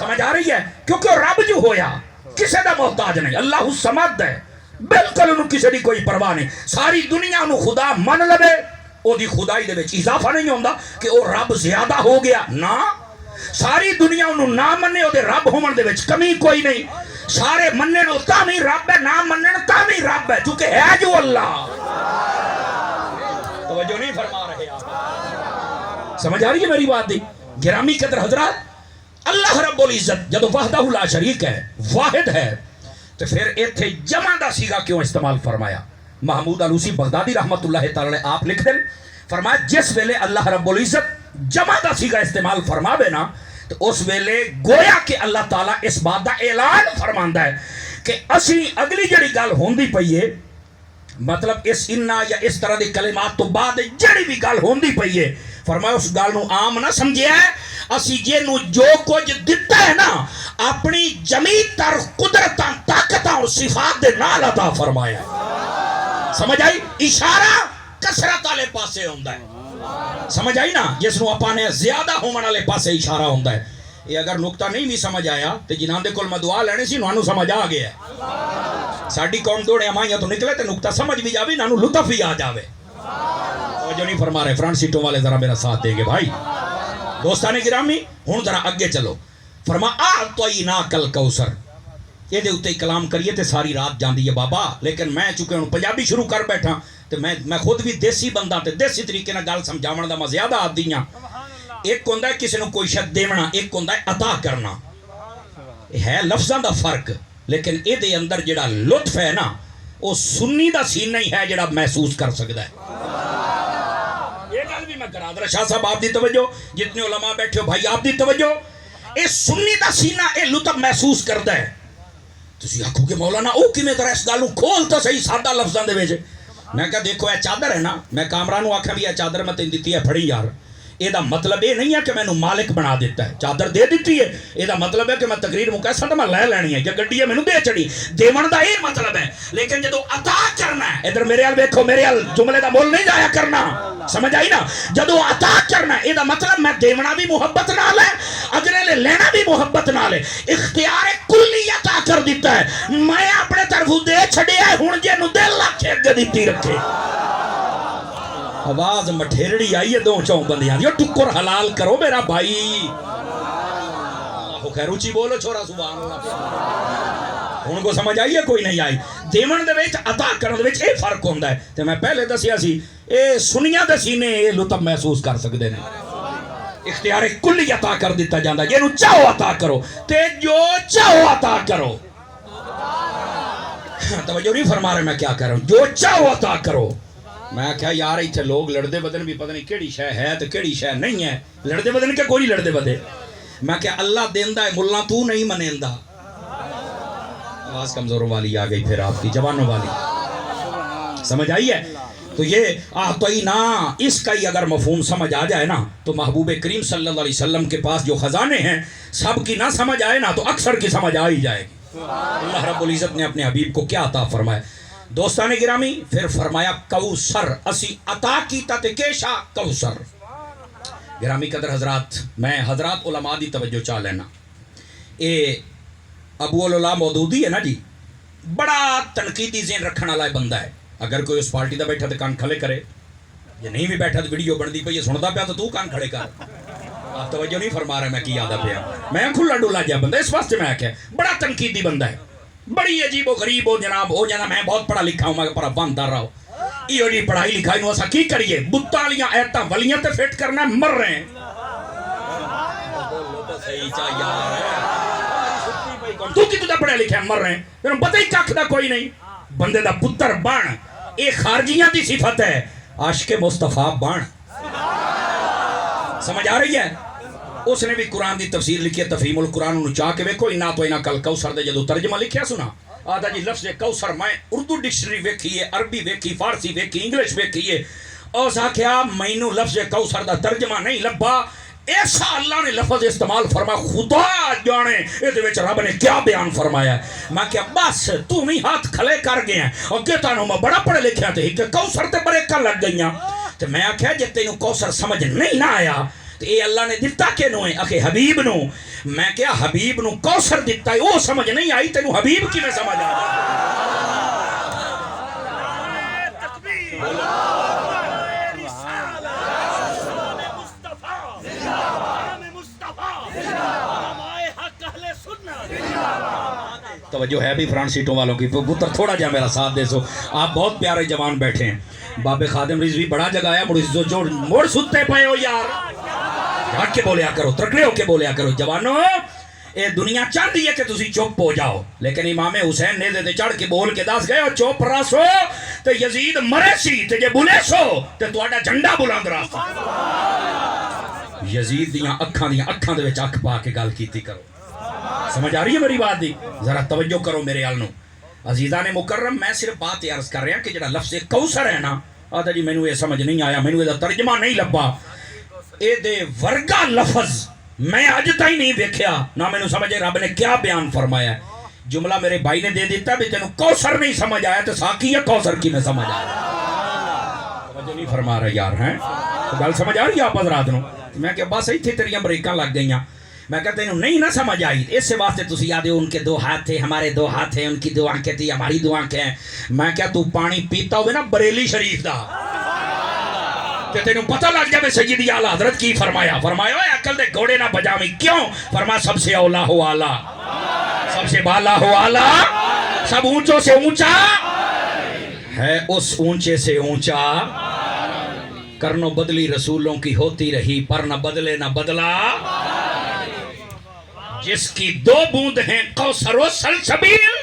سمجھ آ رہی ہے؟ کیونکہ رب جو ہویا کسے دا محتاج نہیں، اللہ الصمد ہے، بالکل انہوں کسے دی کوئی پرواہ نہیں، ساری دنیا انہوں خدا من لبے، او دی خدائی دے وچ اضافہ نہیں ہوندہ کہ او رب زیادہ ہو گیا، نا ساری دنیا انہوں نہ مننے او دے رب ہومن دے وچ کمی کوئی نہیں، سارے مننے نو تامی رب ہے، نہ مننے نو تامی رب ہے، چونکہ ہے جو اللہ۔ توجہ نہیں فرما رہے آپ، سمجھ آ رہی ہے میری بات دی؟ گرامی قدر حضرات، اللہ رب العزت جدو وحدہ لا شریک ہے، واحد ہے، تو پھر ایتھے جمع دا سیگا کیوں استعمال فرمایا؟ محمود علوسی بغدادی رحمت اللہ تعالی آپ لکھ دیں، فرمایا جس ویلے اللہ رب العزت جمع دا سیگا استعمال فرما بے نا، تو اس ویلے گویا کہ اللہ تعالیٰ اس بات دا اعلان فرماندا ہے کہ اسی اگلی جڑی گل ہوندی پئی ہے، مطلب اس انہ یا اس طرح دی کلمات تو بعد جڑی بھی گل ہوندی پئی ہے، فرمایا اس گل نو عام نہ سمجھیا ہے، اسی جے نو جو کچھ دیتا ہے نا اپنی جمی تر قدرتاں طاقتاں اور صفات دے نال عطا فرمایا ہے۔ سمجھ آئی؟ اشارہ کثرت والے پاسے ہوندا ہے، سمجھ آئی نا؟ جس نو اپاں نے زیادہ ہومن والے پاسے اشارہ ہوندا ہے۔ یہ اگر نقطہ نہیں بھی سمجھ آیا تو جنہاں دے کول میں دعا لینے سی نانو سمجھ آ گیا ہے، ساڈی قوم توڑے امائیاں تو نکلے تو نقطہ سمجھ بھی جاوی، نانو لطف ہی آ جاوے۔ جو نہیں فرما رہے فرنٹ سیٹوں والے ذرا میرا ساتھ دیں گے بھائی، دوستان گرامی ہن ذرا اگے چلو۔ فرما اعطیناک الکوثر، یہ دے اتے کلام کریے تے ساری رات جاندی ہے بابا، لیکن میں چونکہ ہن پنجابی شروع کر بیٹھا تے میں خود بھی دیسی بندہ تے دیسی طریقے نال گل سمجھاون دا میں زیادہ عادی ہاں۔ ایک ہوندا ہے کسی نو کوئی شے دیونا، ایک ہوندا ہے عطا کرنا، ہے لفظاں دا فرق، لیکن اے دے اندر جڑا لطف ہے نا وہ سنی دا سینہ ہی ہے جڑا محسوس کر سکدا ہے۔ یہ گل بھی میں کرا دوں، شاہ صاحب آپ دی توجہ، جتنے علماء بیٹھے ہو بھائی آپ دی توجہ، اے سنی دا سینہ اے لطف محسوس کردا ہے۔ تسی آکھو کہ مولانا او کیویں طرح اس گل نو کھول تو صحیح سادہ لفظاں دے وچ، میں کہا دیکھو اے چادر ہے نا، میں کامران نو آکھاں بھی اے چادر میں تینوں دتی ہے پھڑی یار، یہ دا مطلب یہ نہیں ہے کہ میں نو مالک بنا دیتا ہے، چادر دے دیتی ہے، یہ دا مطلب ہے کہ میں تقریر مکیسا تو میں لے لینی ہے، یا گڈی ہے میں نو دے چڑی، دیون دا یہ مطلب ہے۔ لیکن جدو عطا کرنا ہے، ادھر میرے حال دیکھو، میرے حال جملے دا مول نہیں جایا کرنا، سمجھ آئی نا؟ جدو عطا کرنا ہے، یہ دا مطلب میں دیونا بھی محبت نال ہے، اگلے لے لینا بھی محبت نال ہے، اختیار کلی عطا کر دیتا ہے، میں اپنے طرف دے چھڑے ہے، ہن جے نو دل رکھے اگے دیتی رکھے۔ آواز مٹھیرڑی آئی ہے دو چون بندیاں دیو، ٹکر حلال کرو میرا بھائی، اللہ خیر اچھی بولو چھوڑا سبحان اللہ۔ ہن کو سمجھ آئی ہے کوئی نہیں آئی؟ دیون دے وچ عطا کرن دے وچ اے فرق ہوندا ہے، تے میں پہلے دسیا سی اے سنیاں دے سینے اے لطف محسوس کر سکدے نے، اختیار کلی عطا کر دیتا جاندا، جنوں چاہو عطا کرو تے جو چاہو عطا کرو۔ توجہ نہیں فرما رہے میں کیا کہہ رہا ہوں؟ جو چاہو عطا کرو۔ میں کہا یار ایتھے لوگ لڑدے بدن بھی پتہ نہیں کیڑی شے ہے تے کیڑی شے نہیں ہے، لڑدے بدن کہ کوئی لڑدے بدے، میں کہا اللہ دیندا ہے ملا تو نہیں منیندا۔ آواز کمزوروں والی آ گئی پھر آپ کی، جوانوں والی، سمجھ آئی ہے؟ تو یہ اعطینا اس کا ہی اگر مفہوم سمجھ آ جائے نا تو محبوب کریم صلی اللہ علیہ وسلم کے پاس جو خزانے ہیں سب کی نہ سمجھ آئے نا تو اکثر کی سمجھ آ ہی جائے گی۔ اللہ رب العزت نے اپنے حبیب کو کیا عطا فرمایا؟ دوستان گرامی پھر فرمایا کوثر، اسی عطا کیتا تے کیشا کوثر۔ گرامی قدر حضرات، میں حضرات علماء دی توجہ چاہ لینا، اے ابو العلا مودودی ہے نا جی، بڑا تنقیدی ذہن رکھنے والا بندہ ہے، اگر کوئی اس پارٹی دا بیٹھا تو کان کھلے کرے، یا نہیں بھی بیٹھا تو ویڈیو بندی پئی سندا پیا تو کان کھڑے کر۔ آپ توجہ نہیں فرما رہے میں کی یاد پیا، میں کھلا ڈولا جا بندہ، اس واسطے میں آکھیا بڑا تنقیدی بندہ ہے، بڑی عجیب و غریب ہو جناب، ہو جانا میں بہت پڑھا لکھا ہوں، میں پر باندار رہا ہوں، یہ جی پڑھائی لکھائی نو اسا کی کریے، بتاں والیاں ایتاں ولیاں تے فٹ کرنا مر رہے ہیں۔ صحیح چا یار تو کی تو پڑھے لکھے مر رہے ہیں، پھر پتہ ہی ککھ دا کوئی نہیں، بندے دا پتر بن، اے خارجیاں دی صفت ہے، عاشق مصطفیٰ بن۔ سمجھ آ رہی ہے؟ اس نے بھی قرآن دی تفسیر لکھی ہے، تفہیم القرآن انہوں چاہ کے ویکھو، انا تو انا کل کوثر دے جدو ترجمہ لکھیا سنا آدھا جی لفظ کوثر میں اردو ڈکشنری ویکھی ہے، عربی ویکھی، فارسی ویکھی، انگلش ویکھی ہے، اور ساکھیا مینوں لفظ کوثر دا ترجمہ نہیں لبا، ایسا اللہ نے لفظ استعمال فرما، خدا جانے یہ وچ رب نے کیا بیان فرمایا ہے۔ میں کہا بس تو بھی ہاتھ کھلے کر گئے ہیں، اور کہتا ہوں میں بڑا پڑھے لکھیا تے کہ کوثر تے بریکاں لگ گئیاں، تے میں آکھیا جے تینوں کوثر سمجھ نہیں نہ آیا تو اے اللہ نے دتا کہ نو ہے اکھے حبیب نو. میں کیا حبیب نو کوثر دتا ہے وہ سمجھ نہیں آئی تینو حبیب کی میں سمجھ آ توجہ ہے بھی فرنٹ سیٹوں والوں کی پتر تھوڑا جا میرا ساتھ دے سو. آپ بہت پیارے جوان بیٹھے ہیں. بابے خادم رضوی بڑا جگایا موڑ ستے پئے ہو یار. ہٹ کے بولیا کرو ترکڑے ہو کے بولیا کرو جوانو. اے دنیا چاہتی ہے کہ تسی چپ ہو جاؤ لیکن امام حسین نے دے چڑھ کے بول کے دس گئے چپ راسو تے یزید مرے سی تے جے بلے سو تے تہاڈا جھنڈا بلند راسو. یزید دیاں اکھاں دے وچ اکھ پا کے گل کیتی کرو. سمجھ آ رہی ہے میری بات دی؟ ذرا توجہ کرو میرے ال نو. عزیزان مکرم میں صرف بات یہ عرض کر رہا کہ جڑا لفظ کوثر ہے نا آدھا جی مینوں یہ سمجھ نہیں آیا مینوں یہ ترجمہ نہیں لبا. اے دے ورگا لفظ میں اج تک نہیں دیکھیا نہ مینوں سمجھے رب نے کیا بیان فرمایا ہے. جملہ میرے بھائی نے دے دیتا بھی تینوں کوثر نہیں سمجھ آیا تو ساکی یا کوثر کی میں سمجھ آیا. توجہ نہیں فرما رہا یار ہیں گل سمجھ آ رہی ہے آپ حضرات نو. میں کہ بس ایتھے تیریاں بریکاں لگ گئیاں. میں کہتے ہیں نہیں نہ سمجھ آئی اس سے واسطے تسی یاد ہو ان کے دو ہاتھ تھے ہمارے دو ہاتھ ہیں ان کی دو آنکھیں تھی ہماری دو آنکھیں ہیں. میں کیا تو پانی پیتا ہوئے نا بریلی شریف دا کہ تینوں پتہ لگ جائے سیدی اعلیٰ حضرت کی فرمایا. فرمایا اے عقل دے گھوڑے نہ بجاویں کیوں فرمایا سب سے اولا ہو آلہ سب سے بالا ہو آلہ سب اونچوں سے اونچا ہے اس اونچے سے اونچا. کرنو بدلی رسولوں کی ہوتی رہی پر نہ بدلے نہ بدلا. جس کی دو بوند ہیں کوثر و سلسبیل.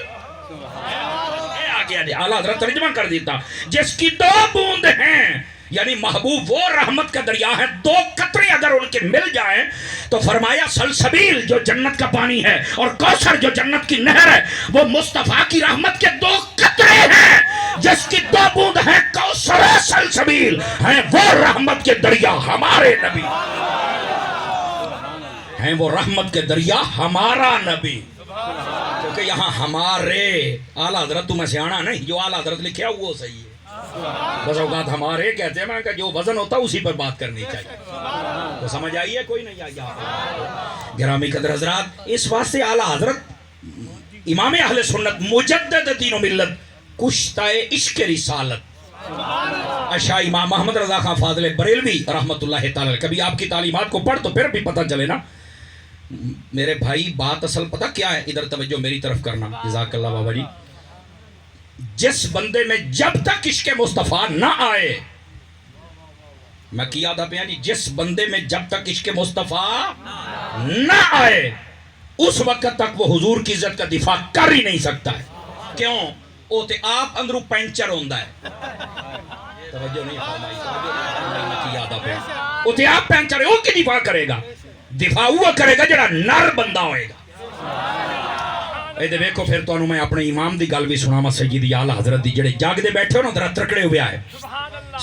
اعلیٰ حضرت ترجمہ کر دیتا جس کی دو بوند ہیں یعنی محبوب وہ رحمت کا دریا ہے. دو قطرے اگر ان کے مل جائیں تو فرمایا سلسبیل جو جنت کا پانی ہے اور کوثر جو جنت کی نہر ہے وہ مصطفیٰ کی رحمت کے دو قطرے ہیں. جس کی دو بوند ہیں کوثر و سلسبیل ہیں وہ رحمت کے دریا ہمارے نبی ہیں. وہ رحمت کے دریا ہمارا نبی کیونکہ یہاں ہمارے اعلیٰ حضرت تو میں سیانا نہیں جو اعلیٰ حضرت لکھیا وہ صحیح ہے. بس اوقات ہمارے کہتے ہیں میں کہ جو وزن ہوتا ہے اسی پر بات کرنی چاہیے. تو سمجھ آئیے کوئی نہیں آئی گرامی قدر حضرات. اس واسطے اعلیٰ حضرت امام اہل سنت مجدد دین و ملت کشتہ عشق رسالت اشاہ امام محمد رضا خان فاضل بریلوی رحمت اللہ تعالی. کبھی آپ کی تعلیمات کو پڑھ تو پھر بھی پتہ چلے نا میرے بھائی بات اصل پتہ کیا ہے. ادھر توجہ میری طرف کرنا جزاک اللہ بابا جی. جس بندے میں جب تک عشق مصطفیٰ نہ آئے میں کیا تھا پیا جی جس بندے میں جب تک عشق مصطفیٰ نہ آئے اس وقت تک وہ حضور کی عزت کا دفاع کر ہی نہیں سکتا ہے. کیوں وہ تے آپ اندروں پینچر ہوندہ ہے. توجہ نہیں فرمائی میں کیا تھا پیا وہ تے آپ پینچر ہے وہ کی دفاع کرے گا. دفاع ہوا کرے گا جڑا نر بندہ ہوئے گا. اے دے دیکھو پھر تو انہوں میں اپنے امام دی گل بھی سناما سیدی اعلیٰ حضرت دی جڑے جاگ دے بیٹھے ہو نا درہ ترکڑے ہوئے آئے.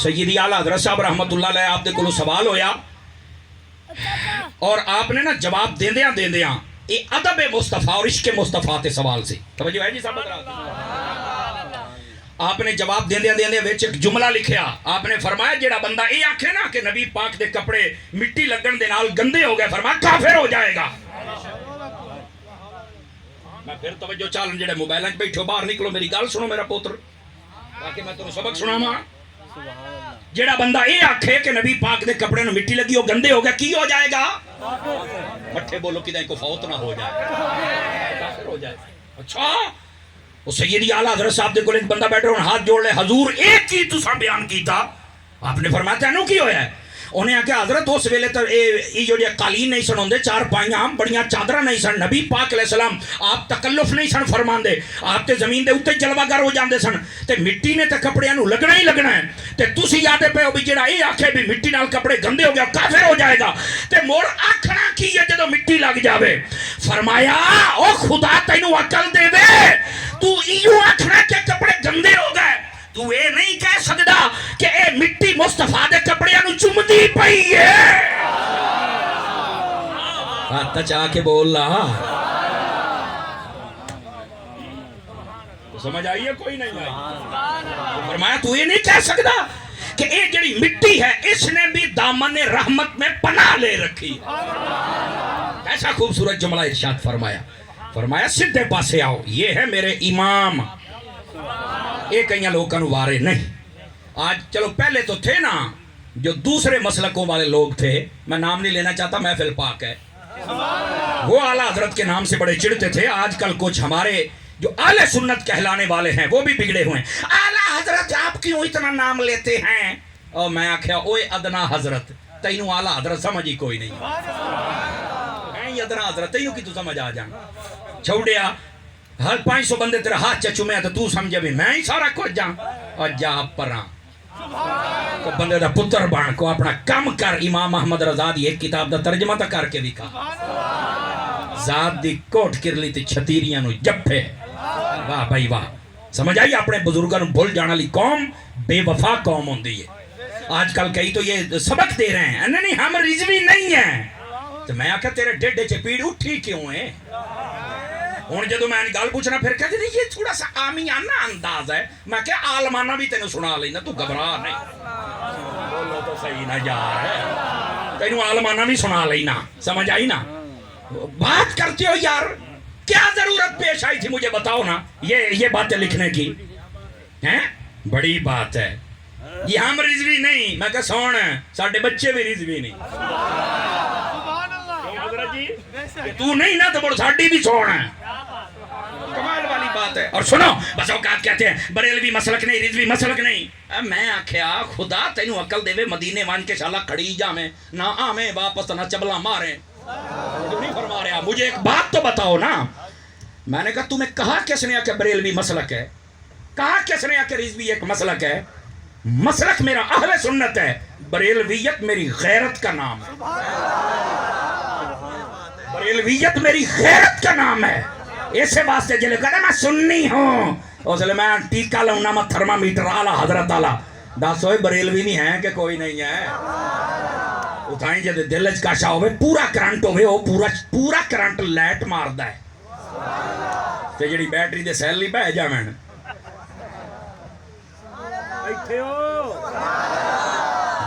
سیدی اعلیٰ حضرت صاحب رحمت اللہ علیہ آپ دے کلو سوال ہویا اور آپ نے نا جواب دیندیاں اے ادب مصطفیٰ اور عشق مصطفیٰ تے سوال سے. توجہ ہے جی صاحب آپ نے جواب دیندے وچ ایک جملہ لکھیا. آپ نے فرمایا جڑا بندہ اے آکھے نا کہ نبی پاک دے کپڑے مٹی لگن دے نال گندے ہو گئے فرمایا کافر ہو جائے گا. میں پھر توجہ چالن جڑے موبائل انج بیٹھو باہر نکلو میری گل سنو میرا پوتر تاکہ میں تمہیں سبق سناواں. جڑا بندہ اے آکھے کہ نبی پاک دے کپڑے نوں مٹی لگی ہو گندے ہو گئے کی ہو جائے گا؟ مٹھے بولو کدیں کو فوت نہ ہو جائے کافر ہو جائے. اچھا وہ سیدی اعلیٰ حضرت صاحب دے کول ایک بندہ بیٹھے انہوں ہاتھ جوڑ لے حضور ایک ہی تساں بیان کیتا. آپ نے فرمایا تینوں کی ہویا ہے؟ انہیں آکھا حضرت اس ویلے تو یہ جو قالین نہیں سن ہوندے چار پائیاں بڑیاں چادرہ نہیں سن. نبی پاک علیہ السلام آپ تکلف نہیں سن فرمان دے. آپ تے زمین دے اتے جلوہ گر ہو جاندے سن تے مٹی نے تے کپڑیاں نو لگنا ہی لگنا ہے. تے تسی یادے پہ ہو بھی جڑا یہ آکھے بھی مٹی نال کپڑے گندے ہو گیا کافر ہو جائے گا. تے مور آکھنا کی ہے جدو مٹی لگ جاوے؟ فرمایا او خدا تینوں عقل دے دے تو ایو آکھنا کہ کپڑے گندے ہو گئے تو اے نہیں کہہ سکدا کہ اے مٹی مصطفیٰ دے کپڑے انو چمدی پئی ہے. ہاتھ چاہ کے بول رہا سمجھ آئیے کوئی نہیں آئی. فرمایا تو یہ نہیں کہہ سکدا کہ یہ جڑی مٹی ہے اس نے بھی دامن رحمت میں پناہ لے رکھی. ایسا خوبصورت جملہ ارشاد فرمایا. فرمایا سدھے پاسے آؤ, یہ ہے میرے امام. یہ کئی لوگوں کو وارے نہیں. آج چلو پہلے تو تھے نا جو دوسرے مسلکوں والے لوگ تھے, میں نام نہیں لینا چاہتا, محفل پاک ہے, وہ اعلیٰ حضرت کے نام سے بڑے چڑھتے تھے. آج کل کچھ ہمارے جو اہل سنت کہلانے والے ہیں وہ بھی بگڑے ہوئے ہیں. اعلیٰ حضرت آپ کیوں اتنا نام لیتے ہیں؟ اور میں آخیا اوے ادنا حضرت, تینوں اعلیٰ حضرت سمجھ ہی کوئی نہیں. ادنا حضرت تینوں کی تو سمجھ آ جان چھوڑیا. ہر 500 بندے تیرے ہاتھ چچومے تو تو سمجھے بھی میں ہی سارا کچھ جاؤں. اور جا پراں کو بندے دا پتر بان کو اپنا کم کر. امام احمد رضا دی ایک کتاب دا ترجمہ تا کر کے دکھا. ذات دی کوٹ کرلی تے چھتیریاں نو جپے. واہ بھائی واہ. سمجھ آئی؟ اپنے بزرگاں نو بھول جانا لی قوم بے وفا قوم ہوندی ہے. آج کل کئی تو یہ سبق دے رہے ہیں نہیں ہم رضوی نہیں ہیں. تو میں آکھا تیرے ڈیڈے چے پیڑ اٹھی کیوں ہے؟ ہوں جدو میں گل پوچھنا پھر کہتے ہیں یہ تھوڑا سا آمیانہ انداز ہے. میں کہا عالمانہ بھی تینوں سنا لینا, تو گھبرا نہیں. بولو تو صحیح نہ یار, تینوں عالمانہ بھی سنا لینا. سمجھ آئی نا؟ بات کرتے ہو یار, کیا ضرورت پیش آئی تھی مجھے بتاؤ نا یہ باتیں لکھنے کی ہیں؟ بڑی بات ہے. یہ ہم رضوی نہیں. میں کہا سوڑ ہیں ساڑھے بچے بھی رضوی نہیں. تو نہیں نا تو بڑھ ساڑھی بھی سوڑ ہیں. کمال والی بات ہے. اور سنو بس اوقات کہتے ہیں بریلوی مسلک نہیں, رضوی مسلک نہیں. میں آکھیا خدا تینوں عقل دے وے, مدینے وان کے شالا کھڑی جا میں نہ آمیں واپس نہ چبلا ماریں. جو نہیں فرما رہا, مجھے ایک بات تو بتاؤ نا. میں نے کہا تمہیں کہا کس نے کہ بریلوی مسلک ہے؟ کہا کس نے کہ رضوی ایک مسلک ہے؟ مسلک میرا اہل سنت ہے, بریلویت میری غیرت کا نام ہے. بریلویت میری غیرت کا نام ہے. اسے واسطے جلے کہا میں سننی ہوں, اس لئے میں ٹیکہ لوں نا, میں تھرمامیٹر آلہ حضرت آلہ دس ہوئے بریلوی نہیں ہیں کہ کوئی نہیں ہے. اتھائیں جدے دلج کاشا ہوئے پورا کرنٹ ہوئے, وہ پورا کرنٹ لیٹ ماردہ ہے. تے جڑی بیٹری دے سیل لی بہ جا میں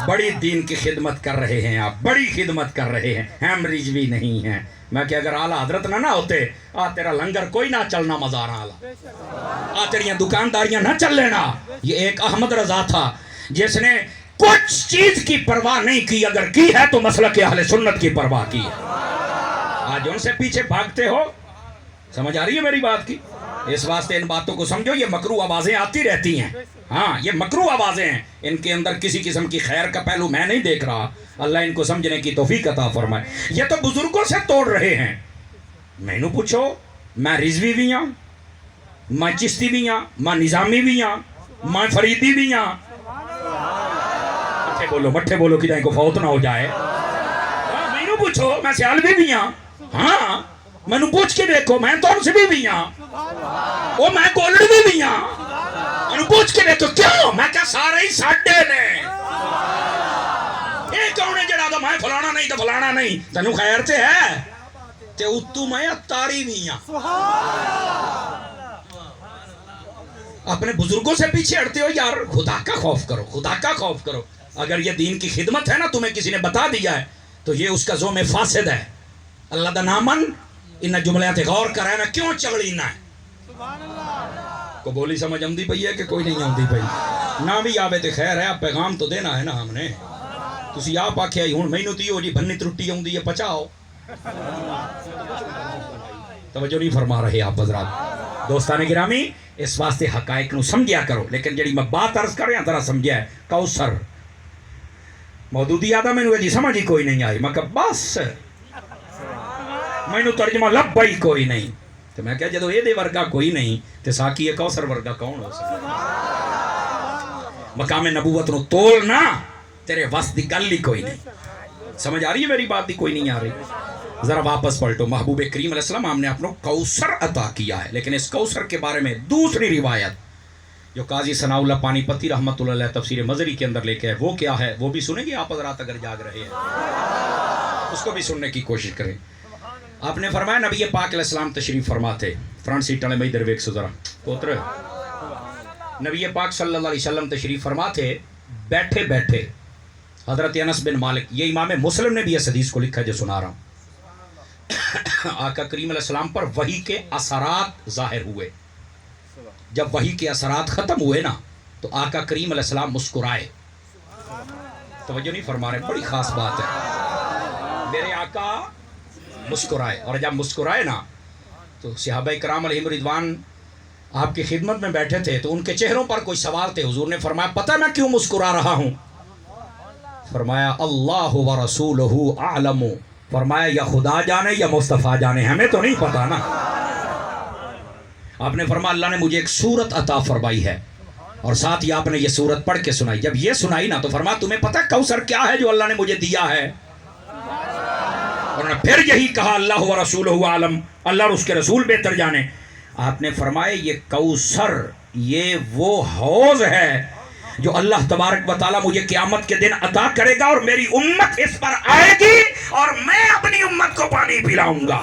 بڑی دین کی خدمت کر رہے ہیں آپ, بڑی خدمت کر رہے ہیں. ہم رضوی نہیں ہیں. میں کہ اگر اعلیٰ حضرت نہ ہوتے تیرا لنگر کوئی نہ چلنا مزار آلہ, تیریاں دکانداریاں نہ چل لینا. یہ ایک احمد رضا تھا جس نے کچھ چیز کی پرواہ نہیں کی, اگر کی ہے تو مسلک اہل سنت کی پرواہ کی ہے. آج ان سے پیچھے بھاگتے ہو. سمجھ آ رہی ہے میری بات کی؟ اس واسطے ان باتوں کو سمجھو. یہ مکروہ آوازیں آتی رہتی ہیں. ہاں یہ مکروہ آوازیں ہیں, ان کے اندر کسی قسم کی خیر کا پہلو میں نہیں دیکھ رہا. اللہ ان کو سمجھنے کی توفیق عطا فرمائے. یہ تو بزرگوں سے توڑ رہے ہیں. میں نو پوچھو, میں رضوی بھی ہاں, میں چشتی بھی ہاں, میں نظامی بھی ہاں, میں فریدی بھی ہاں. مٹھے بولو کہ کو فوت نہ ہو جائے. میں نو پوچھو, میں سیالوی بھی ہاں. ہاں میں نو پوچھ کے دیکھو, میں تو سے بھی ہاں, وہ میں گولڑوی بھی ہاں. میں نو پوچھ کے دیکھو کیوں, میں کہا سارے ہی ساڑھے نے. ایک کون ہے جڑا تو میں فلانا نہیں تو فلانا نہیں. تنو خیر تے ہے تے اتو میں اتاری بھی ہاں. اپنے بزرگوں سے پیچھے ہٹتے ہو یار. خدا کا خوف کرو, خدا کا خوف کرو. اگر یہ دین کی خدمت ہے نا, تمہیں کسی نے بتا دیا ہے تو یہ اس کا زوم فاسد ہے. اللہ دا نامن انہا جملیاں تے غور کر رہے ہیں, کیوں چگڑی نہ ہے. کو بولی سمجھ آمدی پئی ہے کہ کوئی نہیں آمدی پئی؟ نہ بھی آوے تے خیر ہے, آپ پیغام تو دینا ہے نا. ہم نے تسی آپ آکھے آئی ہون مینو تیو جی بھنی ترٹی آمدی ہے پچاؤ. توجہ نہیں فرما رہے آپ حضرات. دوستان گرامی, اس واسطے حقائق نو سمجھیا کرو. لیکن جڑی میں بات عرض کر رہا ذرا سمجھیا ہے. کوثر مودودی آدھا میں نے جی سمجھ ہی کوئی نہیں آئی. میں کہا بس میں نے ترجمہ لب بھائی کوئی نہیں. تو میں کہا جدو یہ دے ورگا کوئی نہیں تو ساکی کوثر ورگا کون ہو سکتا؟ مقام نبوت نو تولنا تیرے واسط دی گل ہی کوئی نہیں. سمجھ آ رہی ہے میری بات دی؟ کوئی نہیں آ رہی. ذرا واپس پلٹو. محبوب کریم علیہ السلام ہم نے اپنوں کوثر عطا کیا ہے, لیکن اس کوثر کے بارے میں دوسری روایت جو قاضی ثناء اللہ پانی پتی رحمۃ اللہ علیہ تفسیر مظہری کے اندر لے کے ہے, وہ کیا ہے وہ بھی سنیں گے آپ حضرات اگر جاگ رہے ہیں. اس کو بھی سننے کی کوشش کریں. آپ نے فرمایا نبی پاک علیہ السلام تشریف فرما تھے. فرنٹ سیٹ والے میں ادھر ویک سو ذرا پوتر. نبی پاک صلی اللہ علیہ وسلم تشریف فرما تھے بیٹھے بیٹھے حضرت انس بن مالک، یہ امام مسلم نے بھی اس حدیث کو لکھا ہے جو سنا رہا ہوں، آقا کریم علیہ السلام پر وحی کے اثرات ظاہر ہوئے. جب وحی کے اثرات ختم ہوئے نا تو آقا کریم علیہ السلام مسکرائے. توجہ نہیں فرما رہے، بڑی خاص بات ہے. میرے آقا مسکرائے، اور جب مسکرائے نا تو صحابہ کرام علیہم رضوان آپ کی خدمت میں بیٹھے تھے، تو ان کے چہروں پر کوئی سوال تھے. حضور نے فرمایا پتہ میں کیوں مسکرا رہا ہوں؟ فرمایا اللہ و رسولہ اعلم. فرمایا یا خدا جانے یا مصطفیٰ جانے، ہمیں تو نہیں پتا نا. آپ نے فرمایا اللہ نے مجھے ایک سورت عطا فرمائی ہے، اور ساتھ ہی آپ نے یہ سورت پڑھ کے سنائی. جب یہ سنائی نا تو فرمایا تمہیں پتہ کوثر کیا ہے جو اللہ نے مجھے دیا ہے؟ اور پھر یہی کہا اللہ و رسولہ عالم، اللہ اور اس کے رسول بہتر جانے. آپ نے فرمایا یہ کوثر، یہ وہ حوض ہے جو اللہ تبارک و تعالیٰ مجھے قیامت کے دن عطا کرے گا، اور میری امت اس پر آئے گی اور میں اپنی امت کو پانی پلاؤں گا.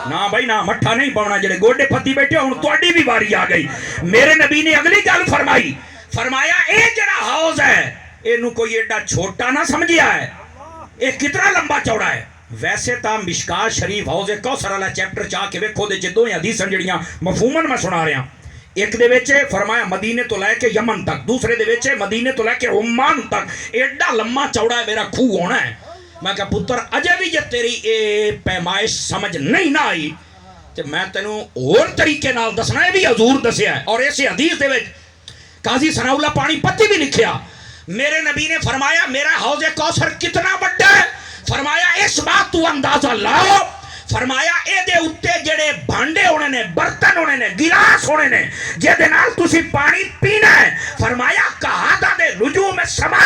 نہ بھائی نہ مٹھا نہیں پاؤنا، جڑے گوڈے پھتی بیٹھے ہوں تواڈی بھی باری آ گئی. میرے نبی نے اگلی گل فرمائی، فرمایا اے جڑا حوض ہے اینو کوئی ایڈا چھوٹا نہ سمجھیا ہے، یہ کتنا لمبا چوڑا ہے. ویسے تا مشکات شریف حوض کوثر والا چیپٹر چاہ کے ویکھو دے چ دو حدیثاں جڑیاں مفہوماً میں سنا رہا. ایک دے وچ فرمایا مدینے تو لے کے یمن تک، دوسرے دے وچ مدینے تو لے کے عمان تک. ایڈا لمبا چوڑا ہے میرا کھو ہونا ہے. میں کہا پتر اجے بھی جے تیری اے پیمائش سمجھ نہیں نہ آئی تے میں تینوں اور طریقے نال دسنا ہے بھی حضور دسیا ہے. اور اسی حدیث دے وچ قاضی ثناء اللہ پانی پتی بھی لکھیا. میرے نبی نے فرمایا میرا حوض کوثر کتنا بڑا ہے؟ فرمایا اس بات تو اندازہ لاؤ. فرمایا اے دے اتے جڑے بھانڈے ہونے نے، برتن ہونے نے، گلاس ہونے نے جے دے نال تسی پانی پینا ہے. فرمایا کہادا دے نجوم السما،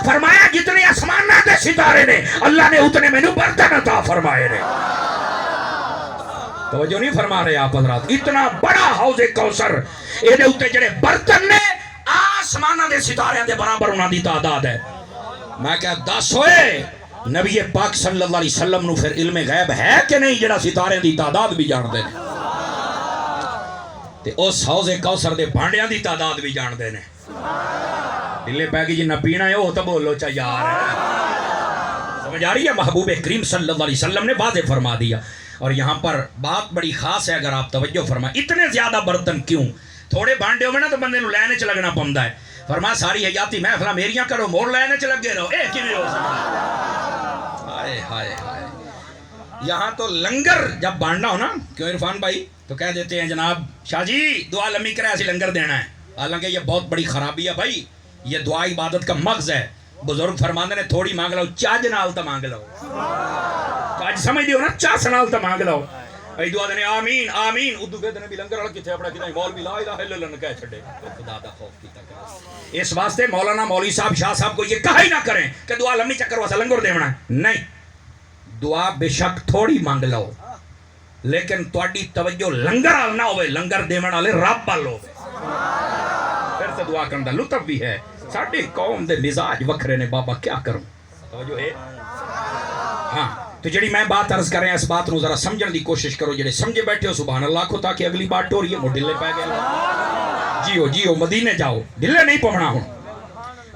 فرمایا جتنے آسماناں دے ستارے نے اللہ نے اتنے مینوں برتن عطا فرمائے نے. توجہ نہیں فرما رہے آپ حضرات؟ اتنا بڑا حوض کوثر، اے دے اتے جڑے برتن نے آسماناں دے ستاریاں دے برابر انہاں دی تعداد ہے. میں کہا دس ہوئے نبی پاک صلی اللہ علیہ وسلم نو پھر علم غیب ہے کہ نہیں جڑا ستارے دی تعداد بھی جان دے نے، تے اس حوض کوثر دے بھانڈیاں دی تعداد بھی جان دے نے. دلے پہ گی جی نہ پینا ہے وہ تو بولو چا یار. سمجھ آ رہی ہے؟ محبوب کریم صلی اللہ علیہ وسلم نے واضح فرما دیا. اور یہاں پر بات بڑی خاص ہے، اگر آپ توجہ فرمائیں. اتنے زیادہ برتن کیوں؟ تھوڑے بانڈے ہوئے نا تو بندے نو لینے چ لگنا پوندا ہے. فرمایا ساری حیاتی محفلاں میریاں کرو، مور لینے چ لگے رہو. اے کیویں ہو سکتا؟ ہائے ہائے ہائے. یہاں تو لنگر جب بانٹنا ہو نا، کیوں عرفان بھائی، تو کہہ دیتے ہیں جناب شاہ جی دعا لمبی کرے ایسی لنگر دینا ہے. حالانکہ یہ بہت بڑی خرابی ہے بھائی. یہ دعا عبادت کا مغز ہے. بزرگ فرماندے نے تھوڑی مانگ لو، چاج نال تا مانگ لو. چاج سمجھ دیو نا، چاس نال تا مانگ لو. ای دعا دینے آمین آمین. ادو کہتے ہیں بھی لنگر والا کتنے اپنا کتنے مولوی لا الہ الا اللہ کہہ چھڑے. خدا دا خوف کیتا کرو. اس واسطے مولانا مولوی صاحب شاہ صاحب کو یہ کہا ہی نہ کریں کہ دعا لمبی چکر واسا لنگر دیونا ہے. نہیں، دعا بے شک تھوڑی مانگ لو، لیکن تواڈی توجہ لنگر وال نہ ہوئے، لنگر دیون والے رب وال ہوئے. پھر سے دعا کرن دا لطف بھی ہے. ساڈے قوم دے مزاج وکھرے نے بابا، کیا کروں. توجہ ہے؟ ہاں تو جڑی میں بات عرض کر رہے ہیں اس بات نو ذرا سمجھن دی کوشش کرو. جڑے سمجھے بیٹھے ہو سبحان اللہ کو، تاکہ اگلی بات ٹوری ہے وہ ڈلے پہ گئے. جیو جیو مدینے جاؤ، ڈلے نہیں پونا ہوں.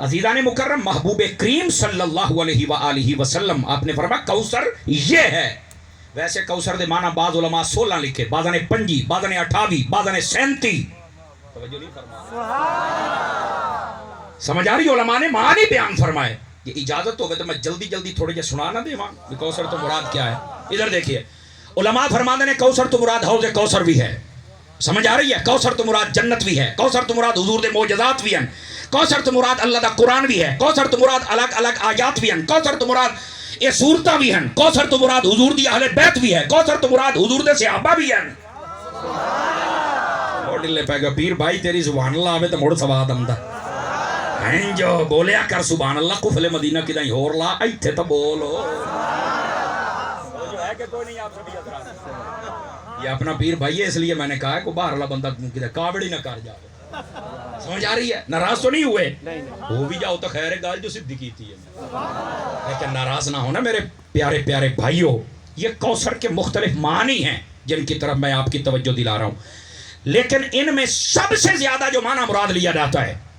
عزیزان مکرم، محبوب کریم صلی اللہ علیہ وآلہ وسلم آپ نے فرمایا کوثر یہ ہے. ویسے کوثر دے معنی بعض علماء 16 لکھے، بعض نے 25، بعض نے 28، بعض نے 37. توجہ نہیں فرمایا؟ سمجھ آ رہی؟ علماء نے معنی بیان فرمائے. یہ اجازت ہوگی تو میں جلدی جلدی تھوڑے جے سنا نہ دے. کوثر تو مراد کیا ہے ادھر دیکھیے. علماء فرماتے ہیں کوثر تو مراد حوض کوثر بھی ہے. سمجھ آ رہی ہے؟ کوثر تو مراد جنت بھی ہے. کوثر تو مراد حضور دے معجزات بھی ہیں. کوثر تو مراد اللہ دا قرآن بھی ہے. کوثر تو مراد الگ الگ آیات بھی ہیں. کوثر تو مراد یہ صورتاں بھی ہیں. کوثر تو مراد حضور دی اہل بیت بھی ہے. کوثر تو مراد حضور دے صحابہ بھی ہیں. لے پہ گا پیر بھائی تیری سبحان اللہ آوے تو مڑ سواد آمدا ہیں جو بولیا کر سبحان اللہ. قفل مدینہ کی دائیں ہور لا ایتھے تو بولو. جو ہے کہ کوئی نہیں آپ سبھی حضرات، یہ اپنا پیر بھائی ہے، اس لیے میں نے کہا ہے کہ باہر اللہ بندہ کدھر کاوڑی نہ کر جاؤ. سمجھ آ رہی ہے؟ ناراض تو نہیں ہوئے؟ ہو بھی جاؤ تو خیر ہے، گال جو صدی کی تھی ہے، لیکن ناراض نہ ہونا میرے پیارے پیارے بھائیوں. یہ کوثر کے مختلف معنی ہیں جن کی طرف میں آپ کی توجہ دلا رہا ہوں، لیکن ان میں سب سے زیادہ جو معنی مراد لیا جاتا ہے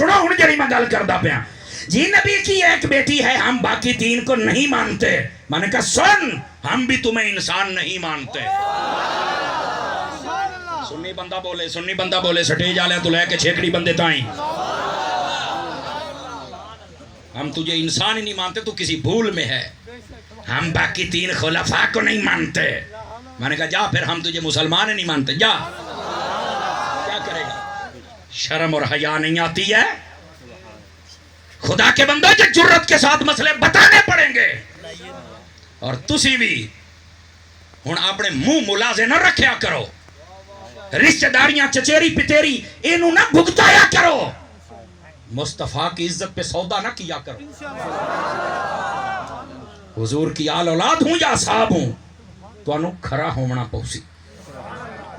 سنو ہوں جڑی میں گل کردا پیا جی نبی کی ایک بیٹی ہے ہم باقی تین کو نہیں مانتے میں نے کہا سن ہم بھی تمہیں انسان نہیں مانتے سنی بندہ بولے سٹیج آلے تو لے کے چھیکڑی بندے تائیں ہم تجھے انسان ہی نہیں مانتے تو کسی بھول میں ہے ہم باقی تین خلفاء کو نہیں مانتے میں نے کہا جا پھر ہم تجھے مسلمان ہی نہیں مانتے جا کیا کرے گا شرم اور حیا نہیں آتی ہے خدا کے بندوں جو جرت کے ساتھ مسئلے بتانے پڑیں گے اور تسی بھی ہن اپنے منہ ملازے نہ رکھیا کرو رشتہ داریاں چچیری پتیری اینو نہ بھگتایا کرو مصطفیٰ کی عزت پہ سودا نہ کیا کرو حضور کی آل اولاد ہوں یا صاحب ہوں تو انو کھرا ہونا پوسی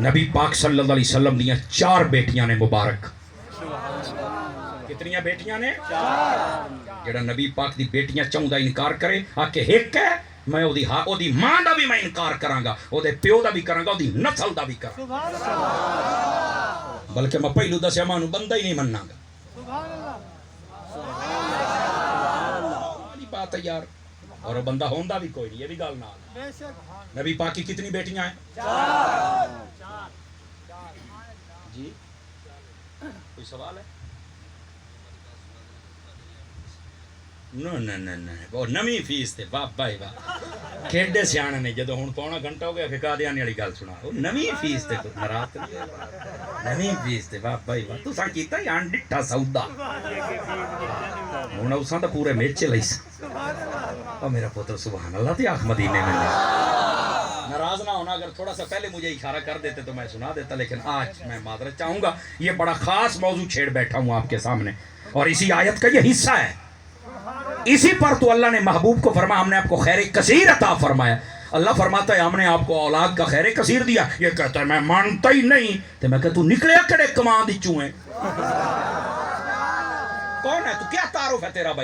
نبی پاک صلی اللہ علیہ وسلم دیاں 4 بیٹیاں نے مبارک کتنی بیٹیاں نے جڑا نبی پاک دی بیٹیاں چاہوں دا انکار کرے آکے ایک ہے میں او دی ماں دا بھی میں انکار کراں گا او دے پیو دا بھی کراں گا او دی نسل دا بھی کراں بلکہ میں پہلو دسیا مانو بندہ ہی نہیں مننا گا بات ہے یار اور وہ بندہ ہوندا بھی کوئی نہیں یہ بھی گل نہ نبی پاک کی کتنی بیٹیاں ہیں جی کوئی سوال ہے وہ نمی فیس تے باپ بھائی باپ کھیڈے سیانے نے جدو ہن پونا گھنٹہ ہو گیا کہ قادیانی والی گل سنا وہ نمی فیس تے ناراض نمی فیس تے باپ بھائی باپ تساں کیتا یا ڈٹھا سودا ہن اساں تے پورے میچے لئیس او میرا پتر سبحان اللہ تے آخ مدینے میں ناراض نہ ہونا اگر تھوڑا سا پہلے مجھے اشارہ کر دیتے تو میں سنا دیتا لیکن آج میں معذرت چاہوں گا یہ بڑا خاص موضوع چھیڑ بیٹھا ہوں آپ کے سامنے اور اسی آیت کا یہ حصہ ہے اسی پر تو اللہ نے محبوب کو فرمایا ہم نے آپ کو خیر کثیر عطا فرمایا اللہ فرماتا ہے ہم نے آپ کو اولاد کا خیر کثیر دیا یہ کہتا ہے میں مانتا ہی نہیں تو میں کہتا تو نکلے کڑے کمان دی چوہیں کون ہے تو کیا تعارف ہے تیرا بھائی